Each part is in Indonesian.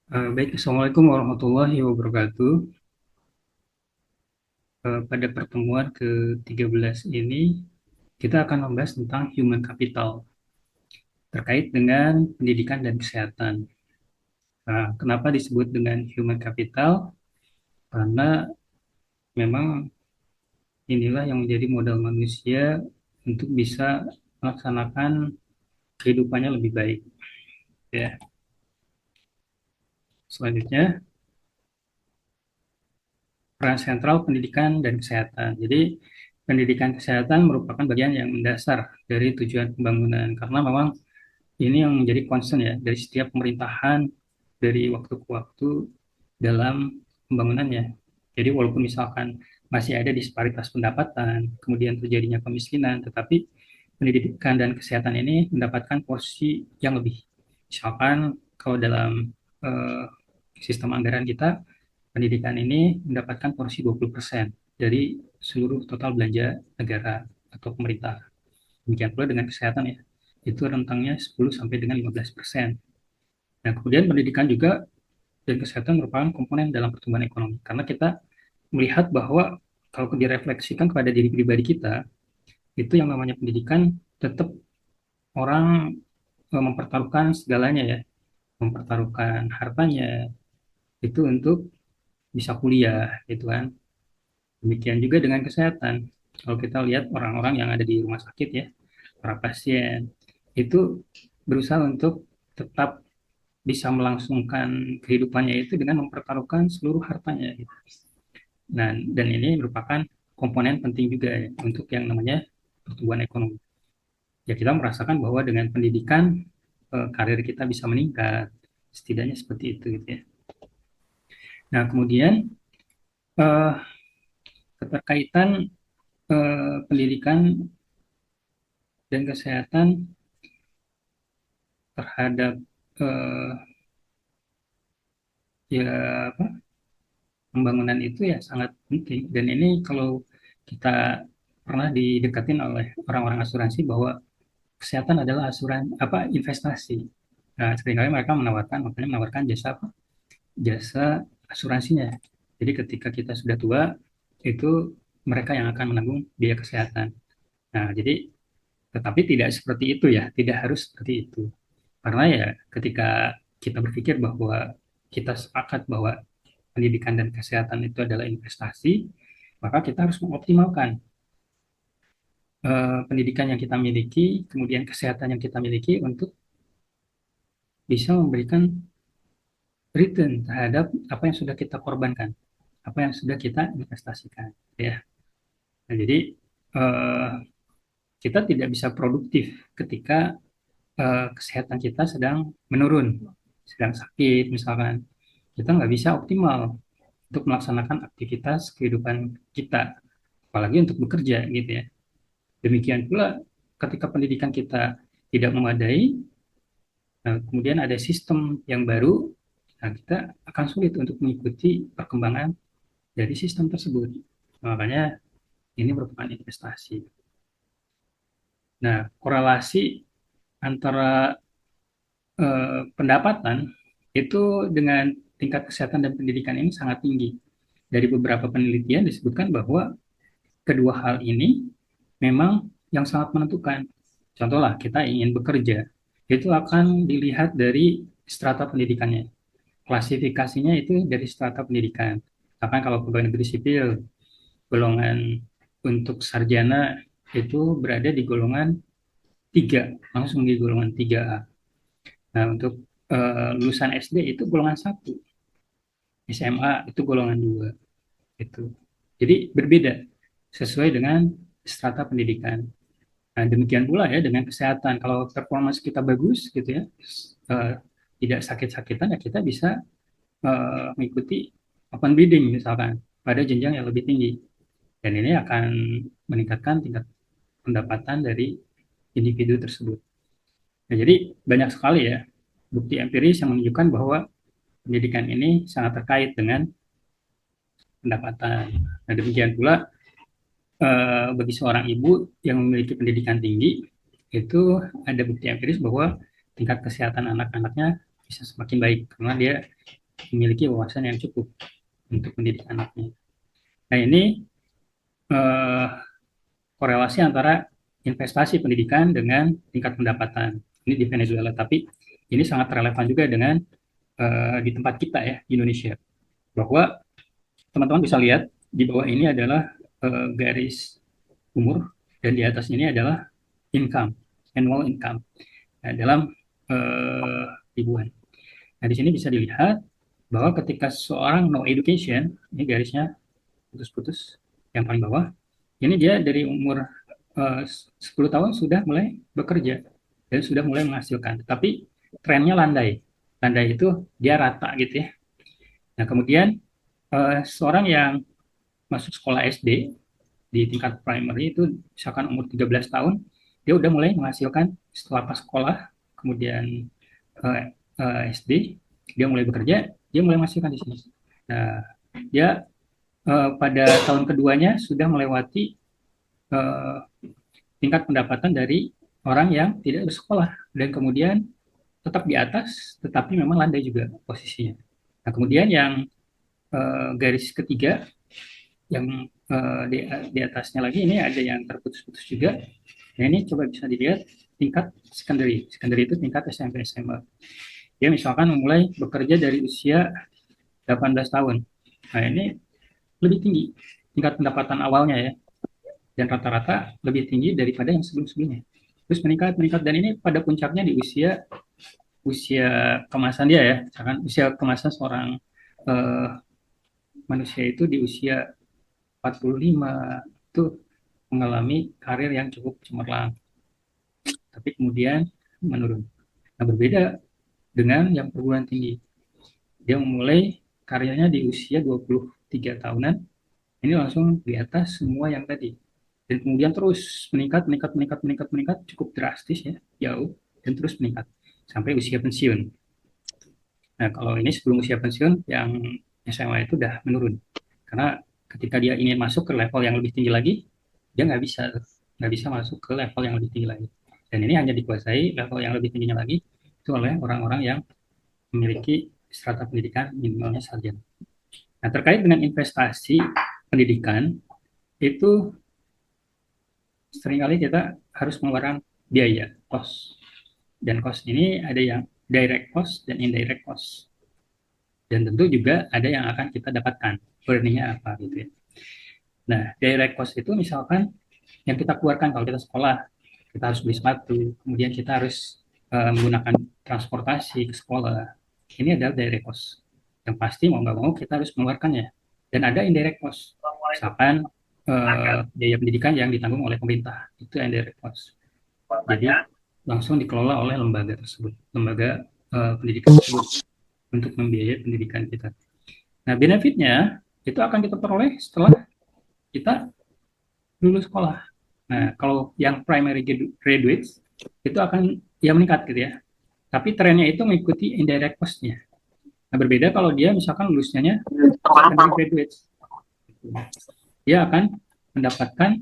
Baik, Assalamualaikum warahmatullahi wabarakatuh. Pada pertemuan ke-13 ini, kita akan membahas tentang human capital terkait dengan pendidikan dan kesehatan. Nah, kenapa disebut dengan human capital? Karena memang inilah yang menjadi modal manusia untuk bisa melaksanakan kehidupannya lebih baik. Ya, selanjutnya peran sentral pendidikan dan kesehatan. Jadi, pendidikan kesehatan merupakan bagian yang mendasar dari tujuan pembangunan karena memang ini yang menjadi concern ya dari setiap pemerintahan dari waktu ke waktu dalam pembangunannya. Jadi walaupun misalkan masih ada disparitas pendapatan, kemudian terjadinya kemiskinan, tetapi pendidikan dan kesehatan ini mendapatkan porsi yang lebih. Misalkan kalau dalam eh, sistem anggaran kita, pendidikan ini mendapatkan porsi 20% dari seluruh total belanja negara atau pemerintah. Demikian pula dengan kesehatan ya, itu rentangnya 10 sampai dengan 15%. Nah, kemudian pendidikan juga dan kesehatan merupakan komponen dalam pertumbuhan ekonomi. Karena kita melihat bahwa kalau direfleksikan kepada diri pribadi kita, itu yang namanya pendidikan tetap orang mempertaruhkan segalanya ya, mempertaruhkan hartanya itu untuk bisa kuliah gitu kan. Demikian juga dengan kesehatan. Kalau kita lihat orang-orang yang ada di rumah sakit ya, para pasien itu berusaha untuk tetap bisa melangsungkan kehidupannya itu dengan mempertaruhkan seluruh hartanya gitu. Nah, dan ini merupakan komponen penting juga ya, untuk yang namanya pertumbuhan ekonomi. Ya kita merasakan bahwa dengan pendidikan karir kita bisa meningkat, setidaknya seperti itu gitu ya. Nah, kemudian eh, keterkaitan pendidikan dan kesehatan terhadap eh, ya apa pembangunan itu ya sangat penting dan ini kalau kita pernah didekatin oleh orang-orang asuransi bahwa kesehatan adalah asuran apa investasi. Nah, seringkali mereka menawarkan makanya menawarkan jasa apa? Jasa asuransinya. Jadi ketika kita sudah tua itu mereka yang akan menanggung biaya kesehatan. Nah, jadi tetapi tidak seperti itu ya, tidak harus seperti itu. Karena ya ketika kita berpikir bahwa kita sepakat bahwa pendidikan dan kesehatan itu adalah investasi, maka kita harus mengoptimalkan pendidikan yang kita miliki, kemudian kesehatan yang kita miliki untuk bisa memberikan return terhadap apa yang sudah kita korbankan, apa yang sudah kita investasikan, ya. Nah, jadi eh, kita tidak bisa produktif ketika kesehatan kita sedang menurun, sedang sakit, misalkan kita nggak bisa optimal untuk melaksanakan aktivitas kehidupan kita, apalagi untuk bekerja, gitu ya. Demikian pula ketika pendidikan kita tidak memadai, nah, kemudian ada sistem yang baru, nah kita akan sulit untuk mengikuti perkembangan dari sistem tersebut. Makanya ini merupakan investasi. Nah, korelasi antara pendapatan itu dengan tingkat kesehatan dan pendidikan ini sangat tinggi. Dari beberapa penelitian disebutkan bahwa kedua hal ini memang yang sangat menentukan. Contohlah, kita ingin bekerja, itu akan dilihat dari strata pendidikannya. Klasifikasinya itu dari strata pendidikan. Misalkan kalau pegawai negeri sipil, golongan untuk sarjana itu berada di golongan 3, langsung di golongan 3A. Nah, untuk lulusan SD itu golongan 1, SMA itu golongan 2, itu. Jadi berbeda sesuai dengan strata pendidikan. Nah, demikian pula ya dengan kesehatan. Kalau performance kita bagus gitu ya, eh, tidak sakit-sakitan ya kita bisa mengikuti open bidding misalkan pada jenjang yang lebih tinggi. Dan ini akan meningkatkan tingkat pendapatan dari individu tersebut. Nah, jadi banyak sekali ya bukti empiris yang menunjukkan bahwa pendidikan ini sangat terkait dengan pendapatan. Nah, demikian pula bagi seorang ibu yang memiliki pendidikan tinggi, itu ada bukti empiris bahwa tingkat kesehatan anak-anaknya bisa semakin baik karena dia memiliki wawasan yang cukup untuk mendidik anaknya. Nah, ini eh, korelasi antara investasi pendidikan dengan tingkat pendapatan. Ini di Venezuela, tapi ini sangat relevan juga dengan di tempat kita ya, di Indonesia. Bahwa teman-teman bisa lihat di bawah ini adalah garis umur dan di atas ini adalah income, annual income dalam uh, ribuan. Nah, di sini bisa dilihat bahwa ketika seorang no education, ini garisnya putus-putus yang paling bawah, ini dia dari umur 10 tahun sudah mulai bekerja dan sudah mulai menghasilkan. Tapi trennya landai. Landai itu dia rata gitu ya. Nah, kemudian seorang yang masuk sekolah SD di tingkat primary itu misalkan umur 13 tahun, dia udah mulai menghasilkan setelah pas sekolah, kemudian SD, dia mulai bekerja, dia mulai menghasilkan di sini. Nah, dia pada tahun keduanya sudah melewati uh, tingkat pendapatan dari orang yang tidak bersekolah dan kemudian tetap di atas, tetapi memang landai juga posisinya. Nah, kemudian yang garis ketiga, yang di atasnya lagi ini ada yang terputus-putus juga. Nah, ini coba bisa dilihat tingkat secondary. Secondary itu tingkat SMP SMA. Dia misalkan memulai bekerja dari usia 18 tahun. Nah, ini lebih tinggi tingkat pendapatan awalnya ya. Dan rata-rata lebih tinggi daripada yang sebelum-sebelumnya. Terus meningkat, meningkat. Dan ini pada puncaknya di usia usia kemasan dia ya. Misalkan usia kemasan seorang eh, manusia itu di usia 45 itu mengalami karir yang cukup cemerlang, tapi kemudian menurun. Nah, berbeda dengan yang perguruan tinggi. Dia memulai karirnya di usia 23 tahunan, ini langsung di atas semua yang tadi. Dan kemudian terus meningkat, meningkat, meningkat, meningkat, meningkat, cukup drastis ya, jauh, dan terus meningkat sampai usia pensiun. Nah, kalau ini sebelum usia pensiun, yang SMA itu udah menurun. Karena ketika dia ingin masuk ke level yang lebih tinggi lagi, dia nggak bisa masuk ke level yang lebih tinggi lagi. Dan ini hanya dikuasai level yang lebih tingginya lagi itu oleh orang-orang yang memiliki strata pendidikan minimalnya sarjana. Nah, terkait dengan investasi pendidikan, itu seringkali kita harus mengeluarkan biaya, cost. Dan cost ini ada yang direct cost dan indirect cost. Dan tentu juga ada yang akan kita dapatkan, earningnya apa gitu ya. Nah, direct cost itu misalkan yang kita keluarkan kalau kita sekolah, kita harus beli sepatu, kemudian kita harus menggunakan transportasi ke sekolah. Ini adalah direct cost. Yang pasti mau nggak mau kita harus mengeluarkannya. Dan ada indirect cost. Misalkan biaya pendidikan yang ditanggung oleh pemerintah, itu indirect cost. Jadi langsung dikelola oleh lembaga tersebut, lembaga pendidikan tersebut untuk membiayai pendidikan kita. Nah, benefitnya itu akan kita peroleh setelah kita lulus sekolah. Nah, kalau yang primary graduates itu akan ya meningkat gitu ya. Tapi trennya itu mengikuti indirect cost-nya. Nah, berbeda kalau dia misalkan lulusnya secondary graduates. Dia akan mendapatkan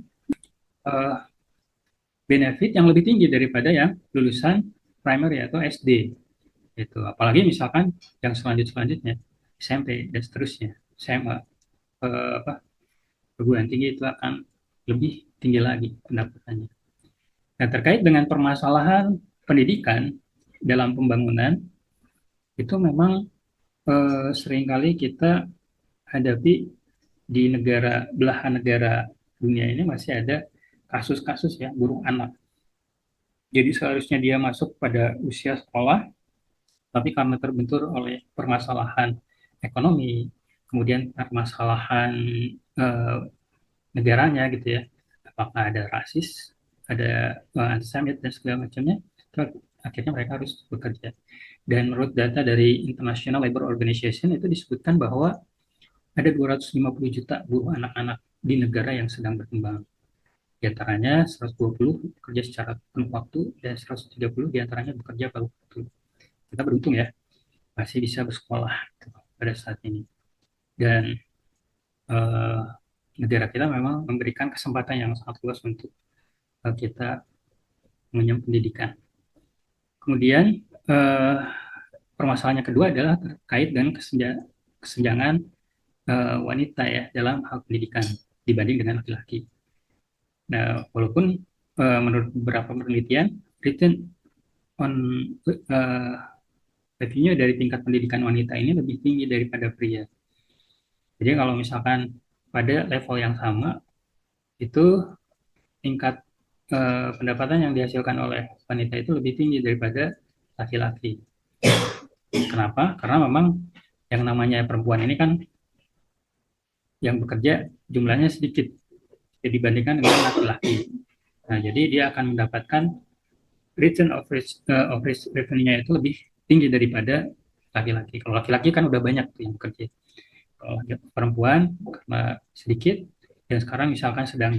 uh, benefit yang lebih tinggi daripada yang lulusan primary atau SD. Itu apalagi misalkan yang selanjutnya SMP dan seterusnya. SMA apa perguruan tinggi itu akan lebih tinggi lagi pendapatannya. Nah, terkait dengan permasalahan pendidikan dalam pembangunan, itu memang seringkali kita hadapi di negara belahan negara dunia ini masih ada kasus-kasus ya buruh anak. Jadi seharusnya dia masuk pada usia sekolah, tapi karena terbentur oleh permasalahan ekonomi, kemudian permasalahan eh, negaranya gitu ya, apakah ada rasis, ada antisemit dan segala macamnya, akhirnya mereka harus bekerja. Dan menurut data dari International Labour Organization itu disebutkan bahwa ada 250 juta buruh anak-anak di negara yang sedang berkembang. Di antaranya 120 bekerja secara penuh waktu dan 130 di antaranya bekerja paruh waktu. Kita beruntung ya, masih bisa bersekolah gitu, pada saat ini. Dan eh, negara kita memang memberikan kesempatan yang sangat luas untuk kita mengenyam pendidikan. Kemudian permasalahannya kedua adalah terkait dengan kesenjangan wanita ya dalam hal pendidikan dibanding dengan laki-laki. Nah, walaupun menurut beberapa penelitian, written on uh, revenue dari tingkat pendidikan wanita ini lebih tinggi daripada pria. Jadi kalau misalkan pada level yang sama, itu tingkat pendapatan yang dihasilkan oleh wanita itu lebih tinggi daripada laki-laki. Kenapa? Karena memang yang namanya perempuan ini kan yang bekerja jumlahnya sedikit dibandingkan dengan laki-laki. Nah, jadi dia akan mendapatkan return of revenue-nya itu lebih tinggi daripada laki-laki. Kalau laki-laki kan udah banyak tuh yang bekerja. Kalau perempuan karena sedikit dan sekarang misalkan sedang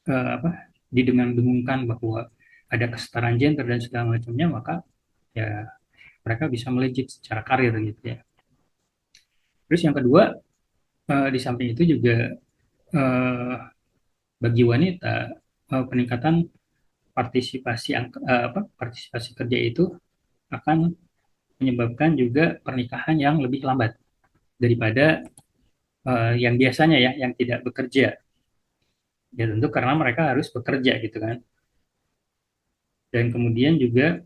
apa didengung-dengungkan bahwa ada kesetaraan gender dan segala macamnya, maka ya mereka bisa melejit secara karir gitu ya. Terus yang kedua, di samping itu juga eh, bagi wanita peningkatan partisipasi kerja itu akan menyebabkan juga pernikahan yang lebih lambat daripada yang biasanya ya yang tidak bekerja. Ya tentu karena mereka harus bekerja gitu kan. Dan kemudian juga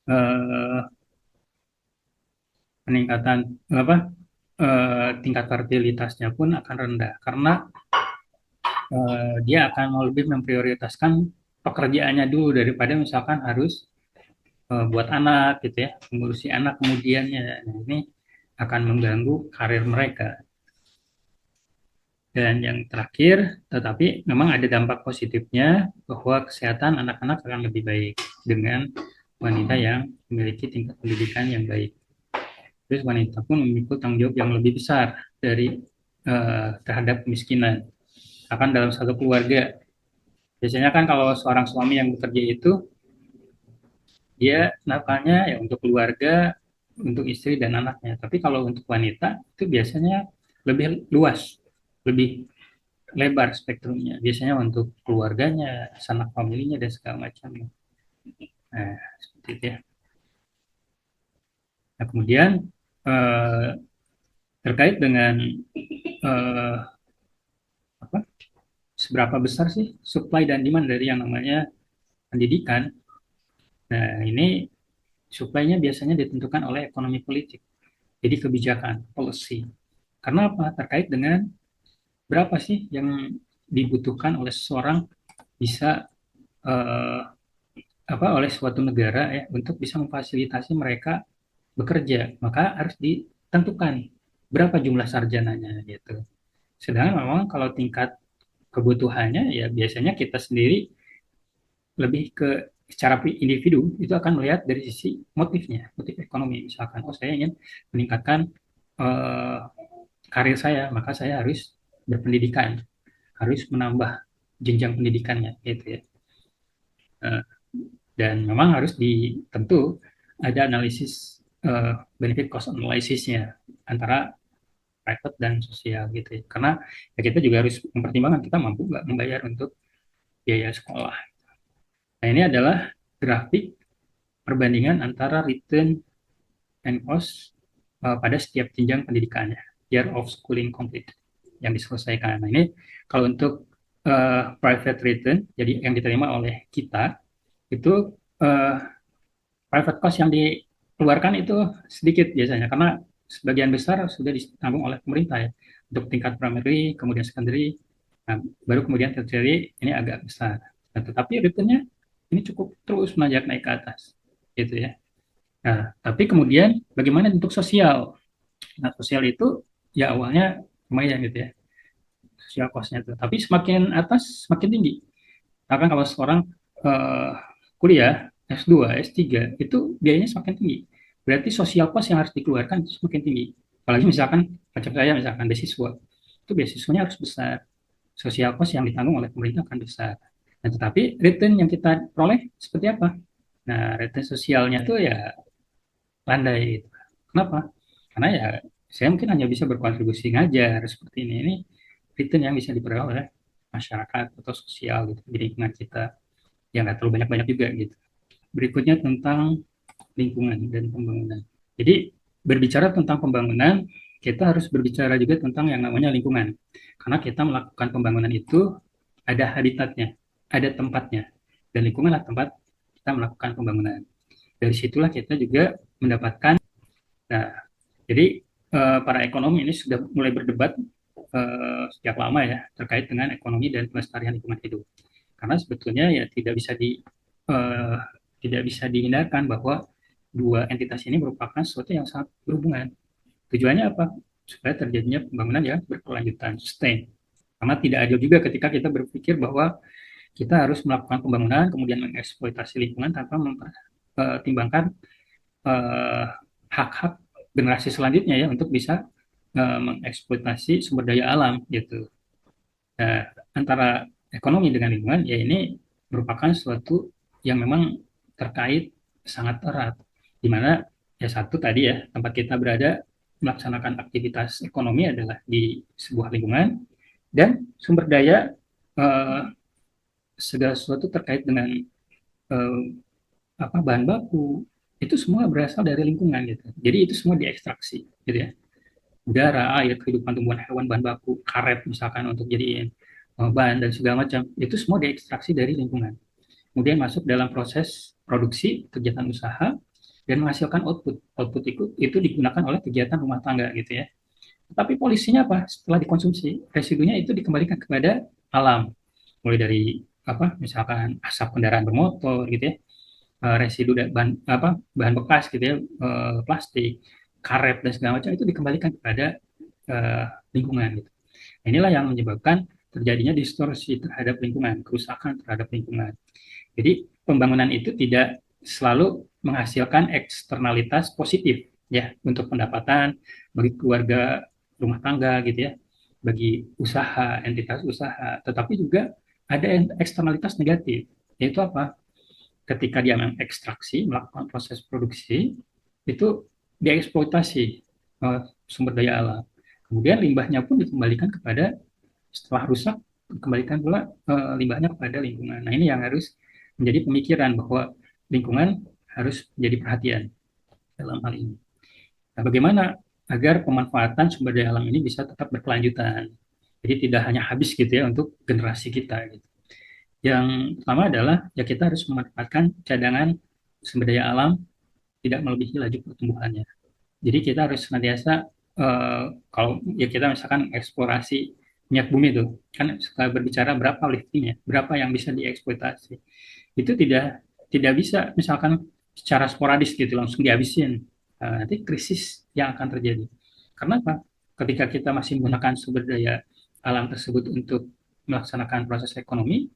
eh, peningkatan apa tingkat fertilitasnya pun akan rendah karena dia akan mau lebih memprioritaskan pekerjaannya dulu daripada misalkan harus buat anak gitu ya, mengurusi anak kemudiannya. Nah, ini akan mengganggu karir mereka. Dan yang terakhir, tetapi memang ada dampak positifnya bahwa kesehatan anak-anak akan lebih baik dengan wanita yang memiliki tingkat pendidikan yang baik. Terus wanita pun memikul tanggung jawab yang lebih besar dari terhadap kemiskinan. Akan dalam satu keluarga. Biasanya kan kalau seorang suami yang bekerja itu dia nafkahnya ya untuk keluarga, untuk istri dan anaknya. Tapi kalau untuk wanita itu biasanya lebih luas, lebih lebar spektrumnya. Biasanya untuk keluarganya, sanak familinya dan segala macamnya. Nah, seperti itu ya. Nah, kemudian eh, terkait dengan eh, apa, seberapa besar sih supply dan demand dari yang namanya pendidikan. Nah, ini supply-nya biasanya ditentukan oleh ekonomi politik. Jadi kebijakan, policy. Karena apa? Terkait dengan berapa sih yang dibutuhkan oleh seseorang bisa eh, apa oleh suatu negara ya untuk bisa memfasilitasi mereka bekerja, maka harus ditentukan berapa jumlah sarjananya gitu. Sedangkan memang kalau tingkat kebutuhannya ya biasanya kita sendiri lebih ke secara individu itu akan melihat dari sisi motifnya, motif ekonomi. Misalkan, oh saya ingin meningkatkan eh, karir saya, maka saya harus berpendidikan, harus menambah jenjang pendidikannya, gitu ya. Eh, dan memang harus tentu ada analisis benefit cost analysisnya antara private dan sosial gitu ya. Karena ya kita juga harus mempertimbangkan kita mampu nggak membayar untuk biaya sekolah. Nah ini adalah grafik perbandingan antara return and cost pada setiap jenjang pendidikannya, year of schooling complete yang diselesaikan. Nah ini kalau untuk private return, jadi yang diterima oleh kita itu uh, private cost yang dikeluarkan itu sedikit biasanya karena sebagian besar sudah ditanggung oleh pemerintah ya untuk tingkat primary, kemudian secondary, nah, baru kemudian tertiary ini agak besar. Nah, tetapi returnnya ini cukup terus menanjak naik ke atas, gitu ya. Nah, tapi kemudian bagaimana untuk sosial? Nah, sosial itu ya awalnya lumayan gitu ya, sosial cost-nya itu. Tapi semakin atas semakin tinggi. Bahkan kalau seorang eh, kuliah S2, S3 itu biayanya semakin tinggi. Berarti sosial cost yang harus dikeluarkan itu semakin tinggi. Apalagi misalkan macam saya misalkan beasiswa, itu beasiswanya harus besar. Sosial cost yang ditanggung oleh pemerintah akan besar. Nah, tetapi return yang kita peroleh seperti apa? Nah, return sosialnya itu ya landai gitu. Kenapa? Karena ya saya mungkin hanya bisa berkontribusi ngajar seperti ini. Ini return yang bisa diperoleh oleh masyarakat atau sosial gitu di lingkungan kita yang nggak terlalu banyak-banyak juga gitu. Berikutnya tentang lingkungan dan pembangunan. Jadi berbicara tentang pembangunan, kita harus berbicara juga tentang yang namanya lingkungan. Karena kita melakukan pembangunan itu ada habitatnya, ada tempatnya, dan lingkunganlah tempat kita melakukan pembangunan. Dari situlah kita juga mendapatkan. Nah, jadi para ekonom ini sudah mulai berdebat sejak lama ya terkait dengan ekonomi dan pelestarian lingkungan hidup. Karena sebetulnya ya eh, tidak bisa dihindarkan bahwa dua entitas ini merupakan sesuatu yang sangat berhubungan. Tujuannya apa? Supaya terjadinya pembangunan yang berkelanjutan, sustain. Karena tidak adil juga ketika kita berpikir bahwa kita harus melakukan pembangunan, kemudian mengeksploitasi lingkungan tanpa mempertimbangkan hak-hak generasi selanjutnya ya untuk bisa mengeksploitasi sumber daya alam gitu. Nah, antara ekonomi dengan lingkungan ya ini merupakan suatu yang memang terkait sangat erat, di mana ya satu tadi ya tempat kita berada melaksanakan aktivitas ekonomi adalah di sebuah lingkungan, dan sumber daya eh, segala sesuatu terkait dengan eh, apa bahan baku itu semua berasal dari lingkungan gitu. Jadi itu semua diekstraksi gitu ya. Udara, air, kehidupan tumbuhan hewan, bahan baku, karet misalkan untuk jadiin bahan dan segala macam, itu semua diekstraksi dari lingkungan. Kemudian masuk dalam proses produksi, kegiatan usaha, dan menghasilkan output. Output itu digunakan oleh kegiatan rumah tangga gitu ya. Tapi polisinya apa? Setelah dikonsumsi, residunya itu dikembalikan kepada alam. Mulai dari apa? Misalkan asap kendaraan bermotor gitu ya, residu bahan apa bahan bekas gitu ya, plastik, karet dan segala macam itu dikembalikan kepada eh, lingkungan gitu. Nah, inilah yang menyebabkan terjadinya distorsi terhadap lingkungan, kerusakan terhadap lingkungan. Jadi pembangunan itu tidak selalu menghasilkan eksternalitas positif ya untuk pendapatan bagi keluarga rumah tangga gitu ya, bagi usaha, entitas usaha, tetapi juga ada eksternalitas negatif, yaitu apa? Ketika dia mengekstraksi, melakukan proses produksi, itu dieksploitasi sumber daya alam. Kemudian limbahnya pun dikembalikan kepada, setelah rusak, kembalikan pula limbahnya kepada lingkungan. Nah ini yang harus menjadi pemikiran bahwa lingkungan harus menjadi perhatian dalam hal ini. Nah, bagaimana agar pemanfaatan sumber daya alam ini bisa tetap berkelanjutan? Jadi tidak hanya habis gitu ya untuk generasi kita. Gitu. Yang pertama adalah ya kita harus memanfaatkan cadangan sumber daya alam tidak melebihi laju pertumbuhannya. Jadi kita harus senantiasa kalau ya kita misalkan eksplorasi minyak bumi itu kan suka berbicara berapa liftingnya, berapa yang bisa dieksploitasi. Itu tidak bisa misalkan secara sporadis gitu langsung dihabisin. Nanti krisis yang akan terjadi. Karena apa? Ketika kita masih menggunakan sumber daya alam tersebut untuk melaksanakan proses ekonomi,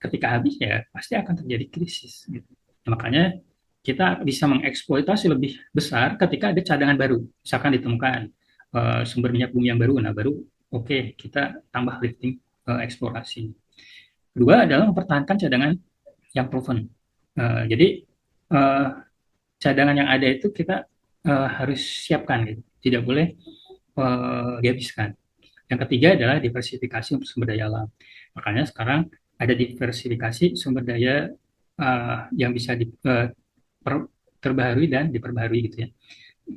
ketika habis ya pasti akan terjadi krisis gitu. Nah, makanya kita bisa mengeksploitasi lebih besar ketika ada cadangan baru. Misalkan ditemukan sumber minyak bumi yang baru, nah baru oke, kita tambah lifting eksplorasi. Kedua adalah mempertahankan cadangan yang proven. Jadi uh, cadangan yang ada itu kita harus siapkan, gitu. Tidak boleh dihabiskan. Yang ketiga adalah diversifikasi untuk sumber daya alam. Makanya sekarang ada diversifikasi sumber daya yang bisa terbaharui dan diperbaharui gitu ya,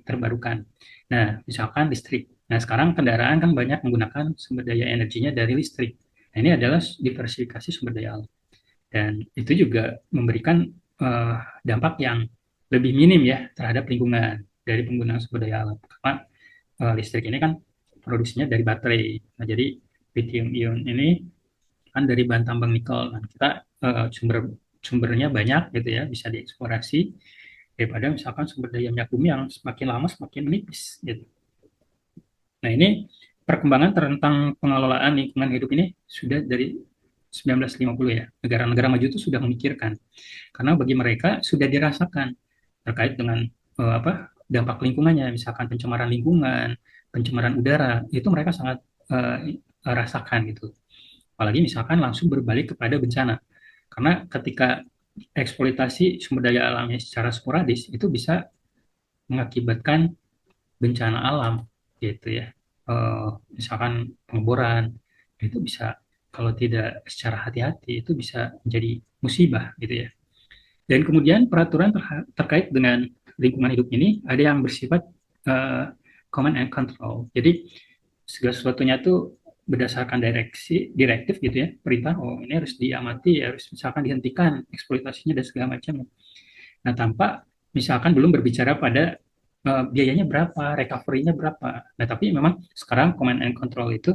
terbarukan. Nah, misalkan listrik. Nah, sekarang kendaraan kan banyak menggunakan sumber daya energinya dari listrik. Nah, ini adalah diversifikasi sumber daya alam. Dan itu juga memberikan dampak yang lebih minim ya terhadap lingkungan dari penggunaan sumber daya alam. Karena listrik ini kan produksinya dari baterai. Nah, jadi lithium ion ini kan dari bahan tambang nikel. Nah, kita sumbernya banyak gitu ya, bisa dieksplorasi daripada misalkan sumber daya minyak bumi yang semakin lama semakin menipis gitu. Nah, ini perkembangan tentang pengelolaan lingkungan hidup ini sudah dari 1950 ya. Negara-negara maju itu sudah memikirkan. Karena bagi mereka sudah dirasakan terkait dengan dampak lingkungannya, misalkan pencemaran lingkungan, pencemaran udara, itu mereka sangat rasakan gitu. Apalagi misalkan langsung berbalik kepada bencana. Karena ketika eksploitasi sumber daya alamnya secara sporadis itu bisa mengakibatkan bencana alam gitu ya. Misalkan pengeboran itu bisa, kalau tidak secara hati-hati itu bisa menjadi musibah gitu ya. Dan kemudian peraturan terkait dengan lingkungan hidup ini ada yang bersifat uh, command and control. Jadi segala sesuatunya tuh berdasarkan direktif gitu ya, perintah, oh ini harus diamati, harus misalkan dihentikan eksploitasinya dan segala macam. Nah, tanpa misalkan belum berbicara pada biayanya berapa, recovery-nya berapa. Nah, tapi memang sekarang command and control itu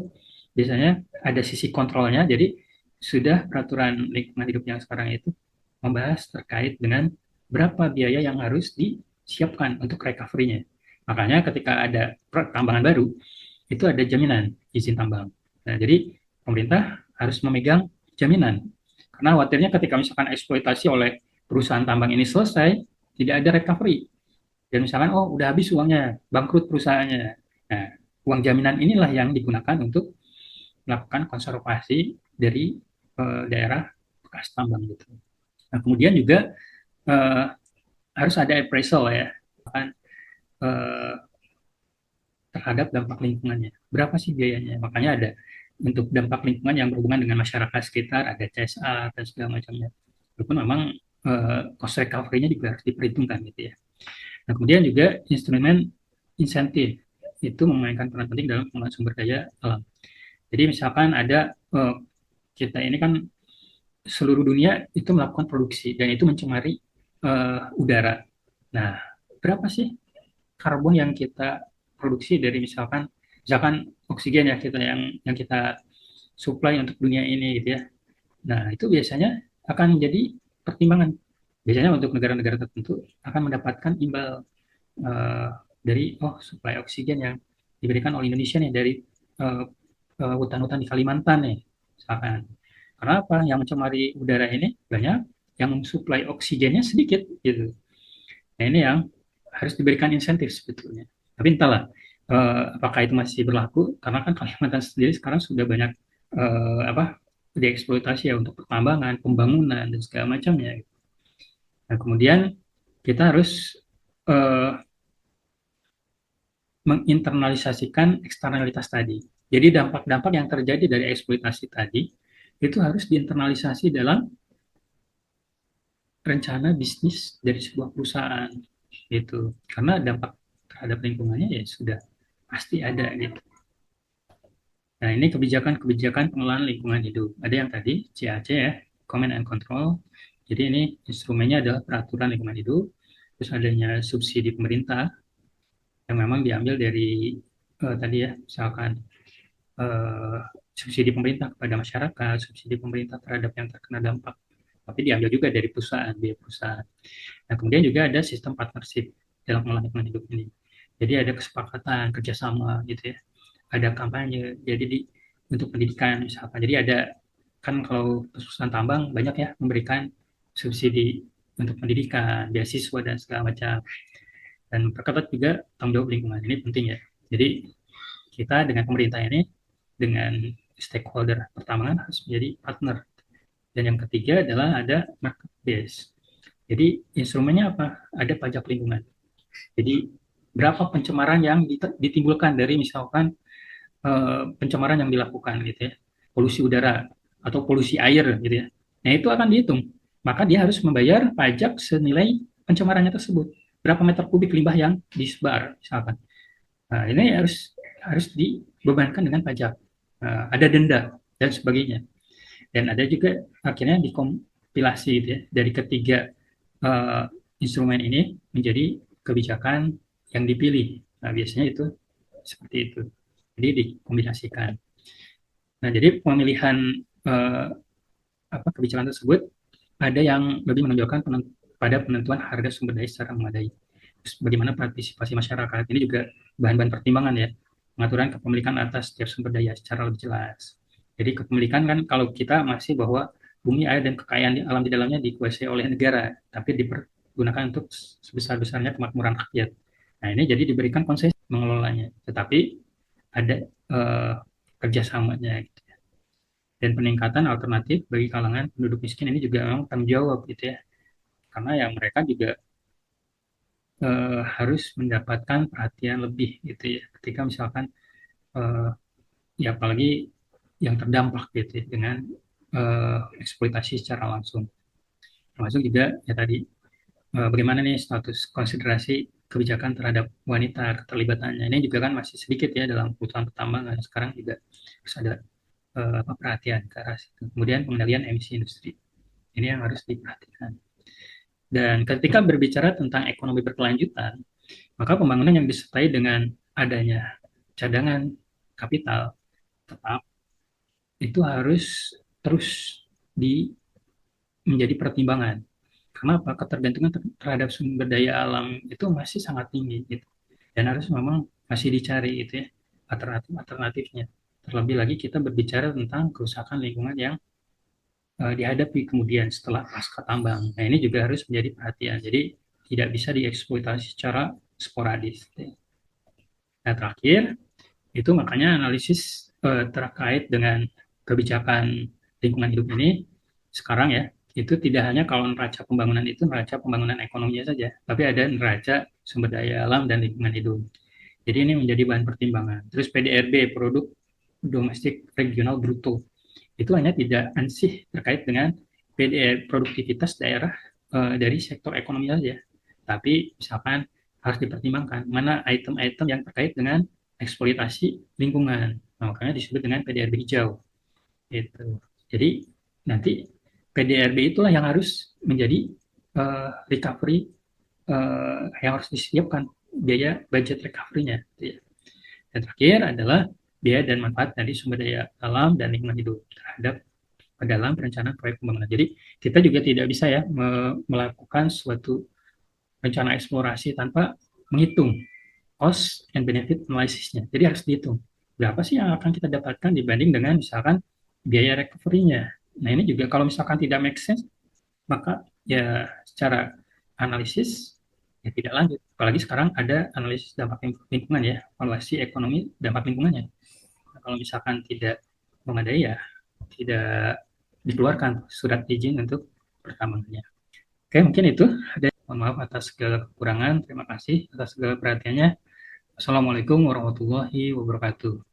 biasanya ada sisi kontrolnya, jadi sudah peraturan lingkungan hidup yang sekarang itu membahas terkait dengan berapa biaya yang harus disiapkan untuk recovery-nya. Makanya ketika ada tambangan baru, itu ada jaminan izin tambang. Nah, jadi pemerintah harus memegang jaminan. Karena khawatirnya ketika misalkan eksploitasi oleh perusahaan tambang ini selesai, tidak ada recovery. Dan misalkan, oh udah habis uangnya, bangkrut perusahaannya. Nah, uang jaminan inilah yang digunakan untuk melakukan konservasi dari daerah bekas tambang gitu. Nah, kemudian juga eh, harus ada appraisal ya, kan, eh, terhadap dampak lingkungannya. Berapa sih biayanya? Makanya ada untuk dampak lingkungan yang berhubungan dengan masyarakat sekitar, ada CSA dan segala macamnya. Walaupun memang cost recovery-nya juga harus diperhitungkan gitu ya. Nah, kemudian juga instrumen insentif itu memainkan peran penting dalam pengelolaan sumber daya alam. Jadi misalkan ada kita ini kan seluruh dunia itu melakukan produksi dan itu mencemari udara. Nah, berapa sih karbon yang kita produksi dari misalkan oksigen ya kita yang kita supply untuk dunia ini gitu ya. Nah, itu biasanya akan menjadi pertimbangan. Biasanya untuk negara-negara tertentu akan mendapatkan imbal dari suplai oksigen yang diberikan oleh Indonesia nih dari uh, hutan-hutan di Kalimantan nih misalkan. Karena apa? Yang mencemari udara ini banyak, yang mensuplai oksigennya sedikit gitu. Nah, ini yang harus diberikan insentif sebetulnya. Tapi entahlah, apakah itu masih berlaku? Karena kan Kalimantan sendiri sekarang sudah banyak dieksploitasi ya untuk pertambangan, pembangunan dan segala macamnya. Nah, kemudian kita harus uh, menginternalisasikan eksternalitas tadi. Jadi dampak-dampak yang terjadi dari eksploitasi tadi itu harus diinternalisasi dalam rencana bisnis dari sebuah perusahaan gitu. Karena dampak terhadap lingkungannya ya sudah pasti ada gitu. Nah, ini kebijakan-kebijakan pengelolaan lingkungan hidup. Ada yang tadi CAC ya, Command and Control. Jadi ini instrumennya adalah peraturan lingkungan hidup. Terus adanya subsidi pemerintah yang memang diambil dari tadi ya, misalkan eh, subsidi pemerintah kepada masyarakat, subsidi pemerintah terhadap yang terkena dampak, tapi diambil juga dari perusahaan, biaya perusahaan. Nah, kemudian juga ada sistem partnership dalam pengelolaan lingkungan hidup ini. Jadi ada kesepakatan, kerjasama gitu ya. Ada kampanye, jadi untuk pendidikan misalkan. Jadi ada, kan kalau perusahaan tambang banyak ya memberikan subsidi untuk pendidikan, beasiswa dan segala macam. Dan perketat juga tanggung jawab lingkungan. Ini penting ya. Jadi kita dengan pemerintah ini, dengan stakeholder pertama harus menjadi partner. Dan yang ketiga adalah ada market base. Jadi instrumennya apa? Ada pajak lingkungan. Jadi berapa pencemaran yang ditimbulkan dari misalkan pencemaran yang dilakukan gitu ya, polusi udara atau polusi air gitu ya. Nah, itu akan dihitung. Maka dia harus membayar pajak senilai pencemarannya tersebut. Berapa meter kubik limbah yang disebar misalkan. Nah, ini harus harus dibebankan dengan pajak. Ada denda dan sebagainya. Dan ada juga akhirnya dikompilasi gitu ya, dari ketiga uh, instrumen ini menjadi kebijakan yang dipilih. Nah, biasanya itu seperti itu. Jadi dikombinasikan. Nah, jadi pemilihan uh, kebijakan tersebut ada yang lebih menonjolkan pada penentuan harga sumber daya secara memadai. Terus bagaimana partisipasi masyarakat ini juga bahan-bahan pertimbangan ya. Pengaturan kepemilikan atas setiap sumber daya secara lebih jelas. Jadi kepemilikan kan kalau kita masih bahwa bumi, air, dan kekayaan di alam di dalamnya dikuasai oleh negara, tapi dipergunakan untuk sebesar-besarnya kemakmuran rakyat. Nah, ini jadi diberikan konsesi mengelolanya, tetapi ada kerjasamanya gitu. Dan peningkatan alternatif bagi kalangan penduduk miskin ini juga memang tanggung jawab gitu ya, karena yang mereka juga harus mendapatkan perhatian lebih gitu ya, ketika misalkan eh, ya apalagi yang terdampak gitu ya, dengan eksploitasi secara langsung, termasuk juga ya tadi bagaimana nih status konsiderasi kebijakan terhadap wanita keterlibatannya. Ini juga kan masih sedikit ya dalam kebutuhan pertambangan. Sekarang juga harus ada perhatian ke arah situ. Kemudian pengendalian emisi industri. Ini yang harus diperhatikan. Dan ketika berbicara tentang ekonomi berkelanjutan, maka pembangunan yang disertai dengan adanya cadangan kapital tetap itu harus terus di menjadi pertimbangan. Karena apa? Ketergantungan terhadap sumber daya alam itu masih sangat tinggi gitu. Dan harus memang masih dicari itu ya alternatifnya. Terlebih lagi kita berbicara tentang kerusakan lingkungan yang dihadapi kemudian setelah pasca tambang. Nah, ini juga harus menjadi perhatian. Jadi tidak bisa dieksploitasi secara sporadis. Nah, terakhir itu makanya analisis terkait dengan kebijakan lingkungan hidup ini sekarang ya itu tidak hanya kalau neraca pembangunan itu neraca pembangunan ekonominya saja, tapi ada neraca sumber daya alam dan lingkungan hidup. Jadi ini menjadi bahan pertimbangan. Terus PDRB, produk domestik regional bruto, itu hanya tidak ansih terkait dengan PDR, produktivitas daerah dari sektor ekonomi saja, tapi misalkan harus dipertimbangkan mana item-item yang terkait dengan eksploitasi lingkungan. Nah, makanya disebut dengan PDRB hijau. Itu. Jadi nanti PDRB itulah yang harus menjadi recovery yang harus disiapkan biaya budget recovery-nya. Gitu ya. Dan terakhir adalah biaya dan manfaat dari sumber daya alam dan lingkungan hidup terhadap dalam perencanaan proyek pembangunan. Jadi kita juga tidak bisa ya melakukan suatu rencana eksplorasi tanpa menghitung cost and benefit analysis-nya. Jadi harus dihitung berapa sih yang akan kita dapatkan dibanding dengan misalkan biaya recovery-nya. Nah ini juga kalau misalkan tidak make sense, maka ya secara analisis ya tidak lanjut. Apalagi sekarang ada analisis dampak lingkungan ya, evaluasi ekonomi dampak lingkungannya. Nah, kalau misalkan tidak memadai ya tidak dikeluarkan surat izin untuk pertambangannya. Oke, mungkin itu. Mohon maaf atas segala kekurangan. Terima kasih atas segala perhatiannya. Assalamualaikum warahmatullahi wabarakatuh.